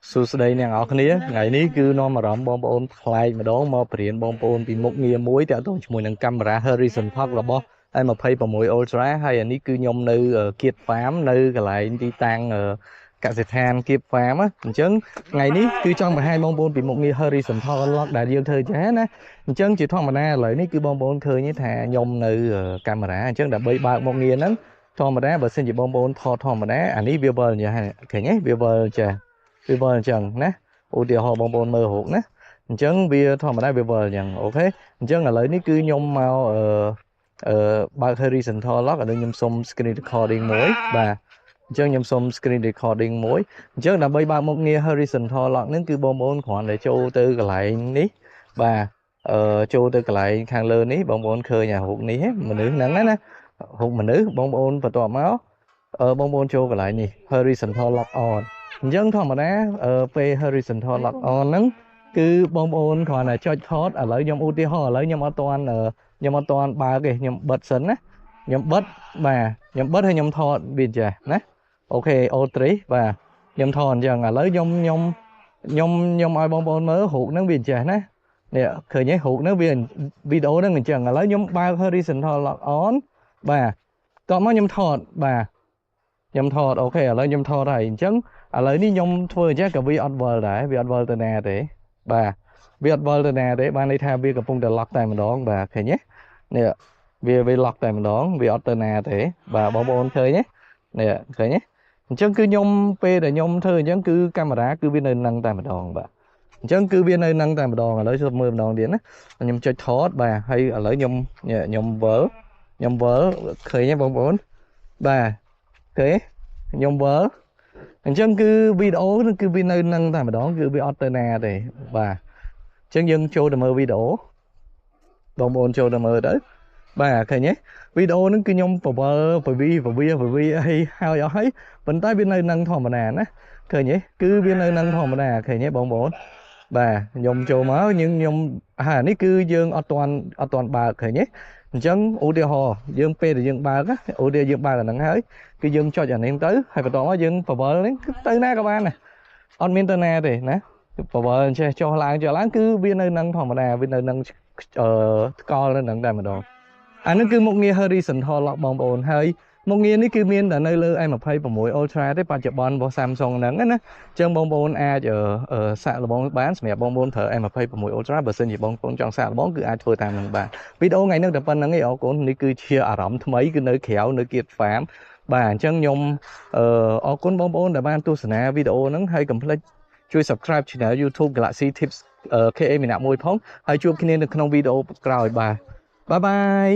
សួស្តីអ្នកនរគ្នាថ្ងៃនេះគឺនាំអារម្មណ៍បងប្អូនថ្លែងម្ដងមកបរៀនបងប្អូនពីមុខងារមួយតាក់ទងជាមួយនឹងកាមេរ៉ា horizontal របស់ M26 Ultra ហើយអានេះគឺខ្ញុំនៅគៀប farm នៅកន្លែងទីតាំងកសិដ្ឋានគៀប farm អញ្ចឹងថ្ងៃនេះគឺចង់បង្ហាញបងប្អូនពីមុខងារ horizontal lock ដែលយើងធ្វើចាណាអញ្ចឹងជាធម្មតាឥឡូវនេះគឺបងប្អូនឃើញថាខ្ញុំនៅកាមេរ៉ាអញ្ចឹងដើម្បីបើកមុខងារហ្នឹងធម្មតាបើសិនជាបងប្អូនថតធម្មតាអានេះវាវិលយ៉ាងឃើញទេវាវិលចាវាវិលអញ្ចឹងណាឧទាហរណ៍បងប្អូនមើលរូបណាអញ្ចឹងវាធម្មតាវាវិលអញ្ចឹងអូខេអញ្ចឹងឥឡូវនេះគឺខ្ញុំមកបើក horizontal lock ឥឡូវខ្ញុំសុំ screen recording មួយបាទអញ្ចឹងខ្ញុំសុំ screen recording មួយអញ្ចឹងដើម្បីបើកមុខងារ horizontal lock ហ្នឹងគឺបងប្អូនគ្រាន់តែចូលទៅកន្លែងនេះបាទចូលទៅកន្លែងខាងលើនេះបងប្អូនឃើញអារូបនេះមនុស្សហ្នឹងណារូបមនុស្សបងប្អូនបន្ទាប់មកបងប្អូនចូលកន្លែងនេះ horizontal lock on អញ្ចឹងធម្មតាពេល horizontal lock on ហ្នឹងគឺបងប្អូនគ្រាន់តែចុចថតឥឡូវខ្ញុំឧទាហរណ៍ឥឡូវខ្ញុំអត់ទាន់បើកទេខ្ញុំបិទសិនណាខ្ញុំបិទបាទខ្ញុំបិទហើយខ្ញុំថតវាចាស់ណាអូខេ O3 បាទខ្ញុំថតអញ្ចឹងឥឡូវខ្ញុំឲ្យបងប្អូនមើលរូបហ្នឹងវាចាស់ណានេះឃើញទេរូបហ្នឹងវាវីដេអូហ្នឹងអញ្ចឹងឥឡូវខ្ញុំបើក horizontal lock on បាទតោះមកខ្ញុំថតបាទខ្ញុំថតអូខេឥឡូវខ្ញុំថតហើយអញ្ចឹងឥឡូវនេះខ្ញុំធ្វើអញ្ចឹងក៏វាអត់វិលដែរវាអត់វិលទៅណាទេបាទវាអត់វិលទៅណាទេបានន័យថាវាកំពុងតែ lock តែម្ដងបាទឃើញទេនេះវា lock តែម្ដងវាអត់ទៅណាទេបាទបងប្អូនឃើញទេនេះឃើញទេអញ្ចឹងគឺខ្ញុំពេលដែលខ្ញុំធ្វើអញ្ចឹងគឺកាមេរ៉ាគឺវានៅនឹងតែម្ដងបាទអញ្ចឹងគឺវានៅនឹងតែម្ដងឥឡូវចូលមើលម្ដងទៀតណាខ្ញុំចុចថតបាទហើយឥឡូវខ្ញុំវិលឃើញទេបងប្អូនបាទឃើញខ្ញុំវិលអញ្ចឹងគឺវីដេអូគឺវានៅនឹងតែម្ដងគឺវាអត់ទៅណាទេបាទអញ្ចឹងយើងចូលទៅមើលវីដេអូបងប្អូនចូលទៅមើលទៅបាទឃើញទេវីដេអូហ្នឹងគឺខ្ញុំពវីអីហើយអស់ហើយប៉ុន្តែវានៅនឹងធម្មតាណាឃើញទេគឺវានៅនឹងធម្មតាឃើញទេបងប្អូនបាទខ្ញុំចូលមកខ្ញុំហើយនេះគឺយើងអត់ទាន់បើកឃើញទេអញ្ចឹងឧទាហរណ៍យើងពេលដែលយើងបើកឧទាហរណ៍យើងបើកអាហ្នឹងហើយគឺយើងចុចអានេះទៅហើយបន្ទាប់មកយើងបវលនេះគឺទៅណាក៏បានដែរអត់មានទៅណាទេណាបវលចេះចុះឡើងគឺវានៅនឹងធម្មតាវានៅនឹងថ្កល់នៅនឹងតែម្ដងអានេះគឺមុខងារ horizontal lock បងប្អូនហើយមុខងារនេះគឺមានតែនៅលើ M26 Ultra ទេបច្ចុប្បន្នរបស់ Samsung ហ្នឹងណាអញ្ចឹងបងប្អូនអាចសាកល្បងបានសម្រាប់បងប្អូនប្រើ M26 Ultra បើសិនជាបងប្អូនចង់សាកល្បងគឺអាចធ្វើតាមនឹងបានវីដេអូថ្ងៃនេះតែប៉ុណ្្នឹងឯងអរគុណនេះគឺជាអារម្មណ៍ថ្មីគឺនៅក្រៅនៅគៀប farm បាទអញ្ចឹងខ្ញុំអរគុណបងប្អូនដែលបានទស្សនាវីដេអូហ្នឹងហើយកុំភ្លេចជួយ subscribe channel YouTube Galaxy Tips KA ម្នាក់មួយផងហើយជួបគ្នានៅក្នុងវីដេអូក្រោយបាទបាយបាយ